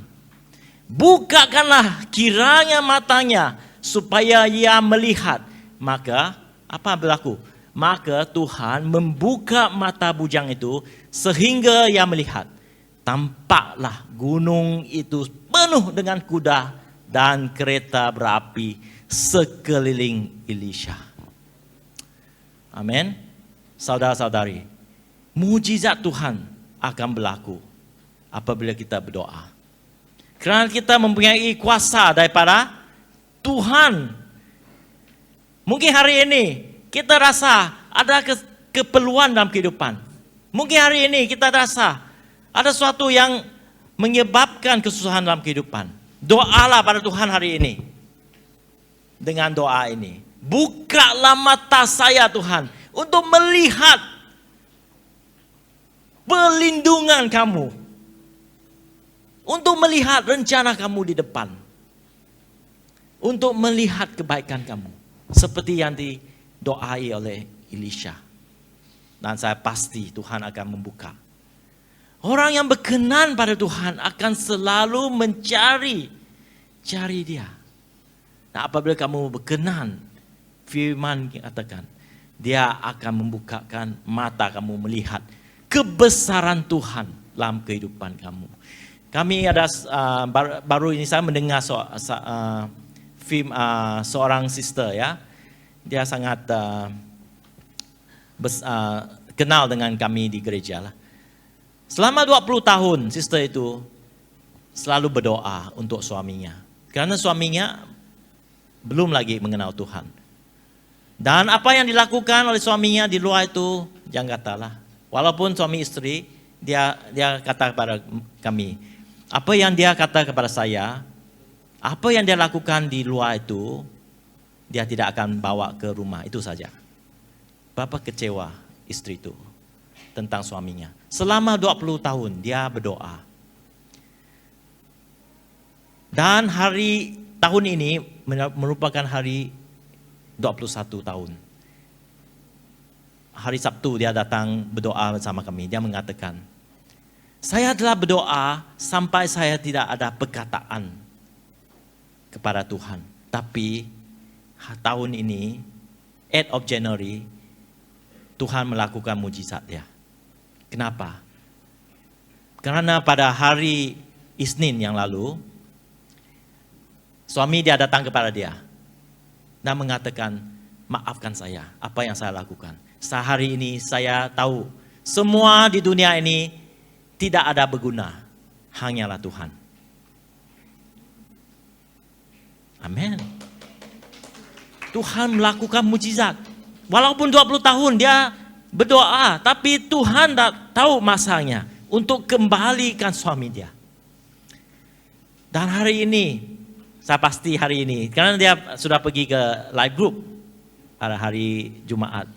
bukakanlah kiranya matanya supaya ia melihat. Maka apa berlaku? Maka Tuhan membuka mata bujang itu sehingga ia melihat. Tampaklah gunung itu penuh dengan kuda dan kereta berapi sekeliling Elisha. Amin. Saudara-saudari, mujizat Tuhan akan berlaku apabila kita berdoa. Kerana kita mempunyai kuasa daripada Tuhan. Mungkin hari ini kita rasa ada keperluan dalam kehidupan. Mungkin hari ini kita rasa ada sesuatu yang menyebabkan kesusahan dalam kehidupan. Doalah pada Tuhan hari ini. Dengan doa ini. Bukalah mata saya Tuhan untuk melihat perlindungan kamu. Untuk melihat rencana kamu di depan. Untuk melihat kebaikan kamu. Seperti yang didoai oleh Elisha. Dan saya pasti Tuhan akan membuka. Orang yang berkenan pada Tuhan akan selalu mencari dia. Nah, apabila kamu berkenan, firman katakan, dia akan membukakan mata kamu melihat kebesaran Tuhan dalam kehidupan kamu. Kami ada baru ini saya mendengar seorang sister ya. Dia sangat kenal dengan kami di gereja lah. Selama 20 tahun sister itu selalu berdoa untuk suaminya. Karena suaminya belum lagi mengenal Tuhan. Dan apa yang dilakukan oleh suaminya di luar itu jangan katalah. Walaupun suami istri, dia kata kepada kami, apa yang dia kata kepada saya, apa yang dia lakukan di luar itu, dia tidak akan bawa ke rumah, itu saja. Berapa kecewa istri itu tentang suaminya. Selama 20 tahun dia berdoa. Dan tahun ini merupakan hari 21 tahun. Hari Sabtu dia datang berdoa bersama kami. Dia mengatakan, saya telah berdoa sampai saya tidak ada perkataan kepada Tuhan. Tapi tahun ini, 8 of January, Tuhan melakukan mujizat dia. Kenapa? Karena pada hari Isnin yang lalu, suami dia datang kepada dia dan mengatakan, maafkan saya, apa yang saya lakukan. Sehari ini saya tahu, semua di dunia ini tidak ada berguna, hanyalah Tuhan. Amin. Tuhan melakukan mujizat. Walaupun 20 tahun dia berdoa, tapi Tuhan tak tahu masanya untuk kembalikan suami dia. Dan hari ini, saya pasti hari ini, karena dia sudah pergi ke live group pada hari Jumaat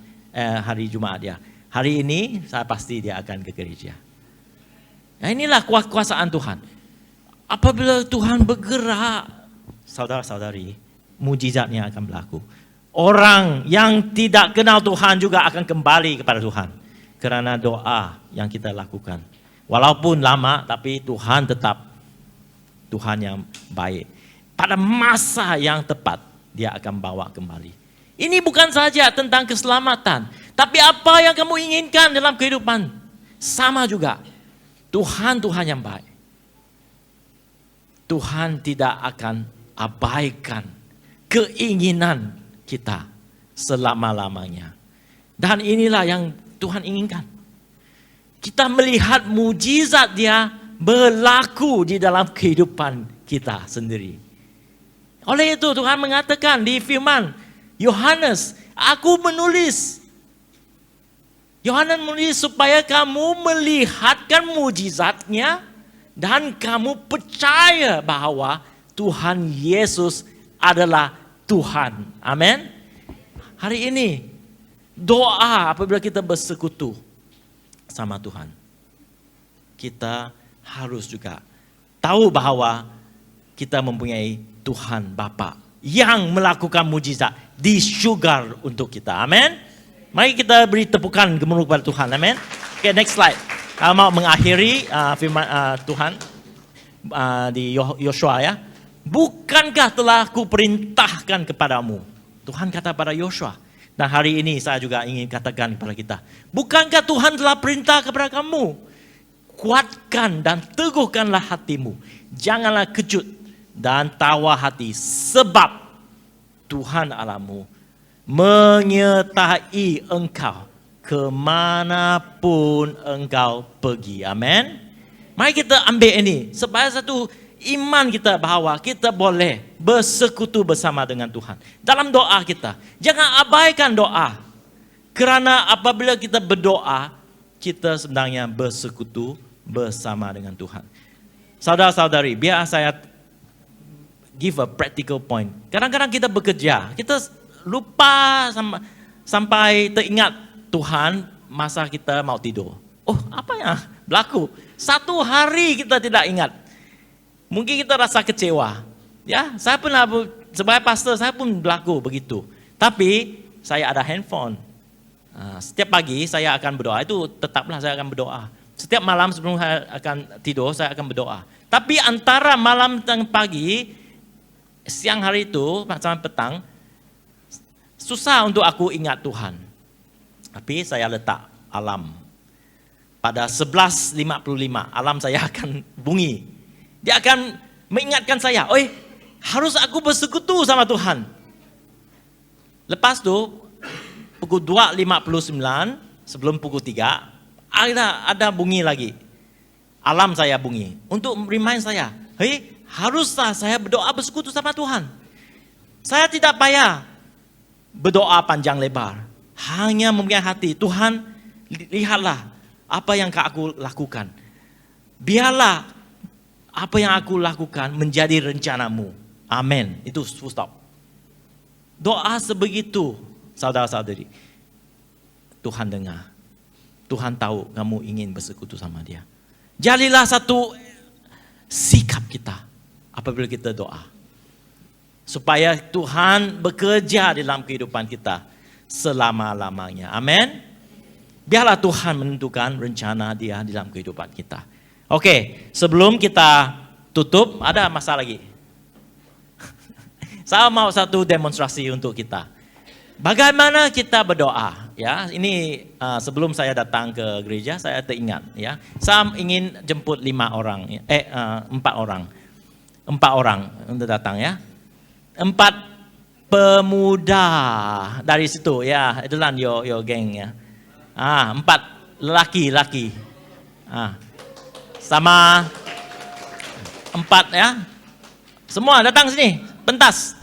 ya. Hari ini saya pasti dia akan ke gereja. Nah, inilah kuasaan Tuhan. Apabila Tuhan bergerak, saudara-saudari, mujizatnya akan berlaku. Orang yang tidak kenal Tuhan juga akan kembali kepada Tuhan. Kerana doa yang kita lakukan. Walaupun lama, tapi Tuhan tetap Tuhan yang baik. Pada masa yang tepat, dia akan bawa kembali. Ini bukan saja tentang keselamatan. Tapi apa yang kamu inginkan dalam kehidupan, sama juga. Tuhan yang baik. Tuhan tidak akan abaikan keinginan kita selama-lamanya. Dan inilah yang Tuhan inginkan. Kita melihat mujizat dia berlaku di dalam kehidupan kita sendiri. Oleh itu Tuhan mengatakan di firman Yohanes, aku menulis. Yohanes menulis supaya kamu melihatkan mujizatnya dan kamu percaya bahwa Tuhan Yesus adalah Tuhan. Amin. Hari ini doa apabila kita bersekutu sama Tuhan. Kita harus juga tahu bahwa kita mempunyai Tuhan Bapa yang melakukan mujizat di syurga untuk kita. Amin. Mari kita beri tepukan gemuruh kepada Tuhan. Amin. Okay, next slide. Kalau mau mengakhiri firman Tuhan di Yosua ya. Bukankah telah kuperintahkan kepadamu? Tuhan kata pada Yosua. Dan hari ini saya juga ingin katakan kepada kita. Bukankah Tuhan telah perintah kepada kamu? Kuatkan dan teguhkanlah hatimu. Janganlah kejut dan tawa hati. Sebab Tuhan Allahmu menyertai engkau kemanapun engkau pergi. Amin. Mari kita ambil ini. Supaya satu iman kita bahawa kita boleh bersekutu bersama dengan Tuhan. Dalam doa kita. Jangan abaikan doa. Kerana apabila kita berdoa, kita sebenarnya bersekutu bersama dengan Tuhan. Saudara-saudari, biar saya give a practical point. Kadang-kadang kita bekerja, kita lupa sampai teringat Tuhan masa kita mau tidur. Oh, apa yang berlaku? Satu hari kita tidak ingat. Mungkin kita rasa kecewa. Ya, saya pernah sebagai pastor saya pun berlaku begitu. Tapi saya ada handphone. Setiap pagi saya akan berdoa. Itu tetaplah saya akan berdoa. Setiap malam sebelum saya akan tidur saya akan berdoa. Tapi antara malam dan pagi, siang hari itu sampai petang, susah untuk aku ingat Tuhan. Tapi saya letak alarm. Pada 11.55 alarm saya akan bunyi. Dia akan mengingatkan saya, oi, harus aku bersekutu sama Tuhan. Lepas tu, pukul 2.59, sebelum pukul 3, ada bunyi lagi. Alarm saya bunyi. Untuk remind saya, hei, haruslah saya berdoa bersekutu sama Tuhan. Saya tidak payah berdoa panjang lebar. Hanya mempunyai hati, Tuhan, lihatlah apa yang aku lakukan. Biarlah apa yang aku lakukan menjadi rencanamu. Amin. Itu full stop. Doa sebegitu, saudara-saudari. Tuhan dengar. Tuhan tahu kamu ingin bersekutu sama dia. Jadilah satu sikap kita apabila kita doa. Supaya Tuhan bekerja dalam kehidupan kita selama-lamanya. Amin. Biarlah Tuhan menentukan rencana dia dalam kehidupan kita. Oke, sebelum kita tutup, ada masalah lagi. Saya mau satu demonstrasi untuk kita. Bagaimana kita berdoa? Ya, ini sebelum saya datang ke gereja, saya teringat. Ya, saya ingin jemput 4 orang. 4 orang untuk datang ya. 4 pemuda dari situ ya, itulah your geng ya. 4 lelaki. Sama 4 ya. Semua datang sini, pentas.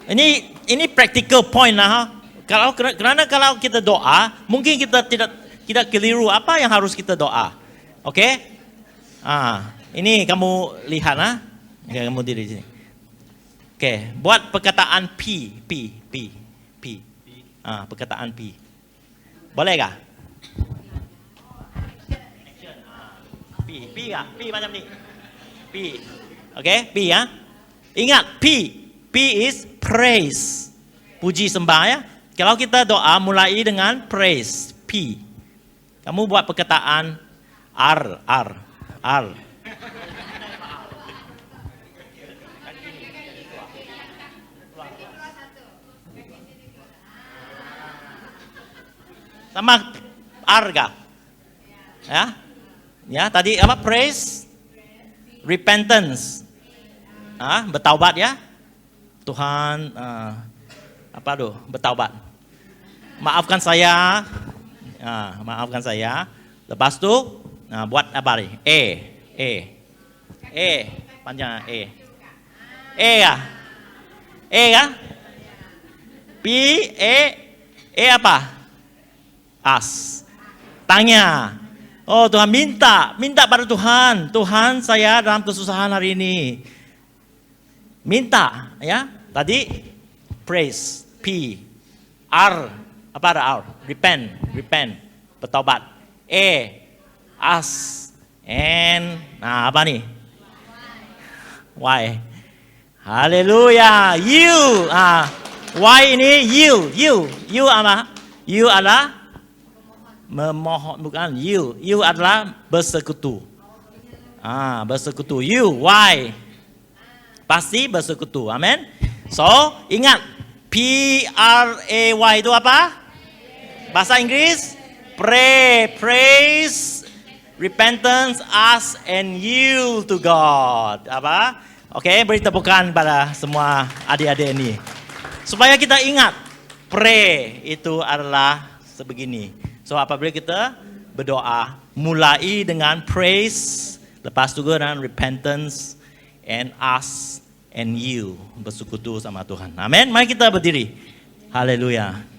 Ini practical point lah. Kerana kalau kita doa, mungkin kita tidak keliru apa yang harus kita doa. Oke? Ini kamu lihat lah. Kamu diri sini. Oke, buat perkataan P. Perkataan P. Boleh kah? P macam ni. P. Okay, P ya. Ingat P. P is praise. Puji sembah ya. Kalau kita doa mulai dengan praise. P. Kamu buat perkataan R. Sama R kah? Ya. Ya, tadi apa? Praise, repentance, bertaubat ya. Tuhan, bertaubat. Maafkan saya, maafkan saya. Lepas tu, buat apa ni? Panjang E ya, ya. P, E apa? As. Tanya. Oh, Tuhan minta pada Tuhan. Tuhan, saya dalam kesusahan hari ini. Minta, ya. Tadi praise, P. R, apa ada R? Repent. Bertobat. Ask. And, apa nih? Why? Haleluya. You. Why ini you apa? You adalah memohon, bukan you. You adalah bersekutu. Bersekutu. You, why? Pasti bersekutu. Amin. So, ingat P-R-A-Y itu apa? Bahasa Inggris? Pray, praise, repentance, ask and yield to God. Apa? Oke, beri tepukan pada semua adik-adik ini. Supaya kita ingat, pray itu adalah sebegini. So apabila kita berdoa, mulai dengan praise, lepas itu dengan repentance, and ask and yield, bersekutu sama Tuhan. Amin. Mari kita berdiri. Haleluya.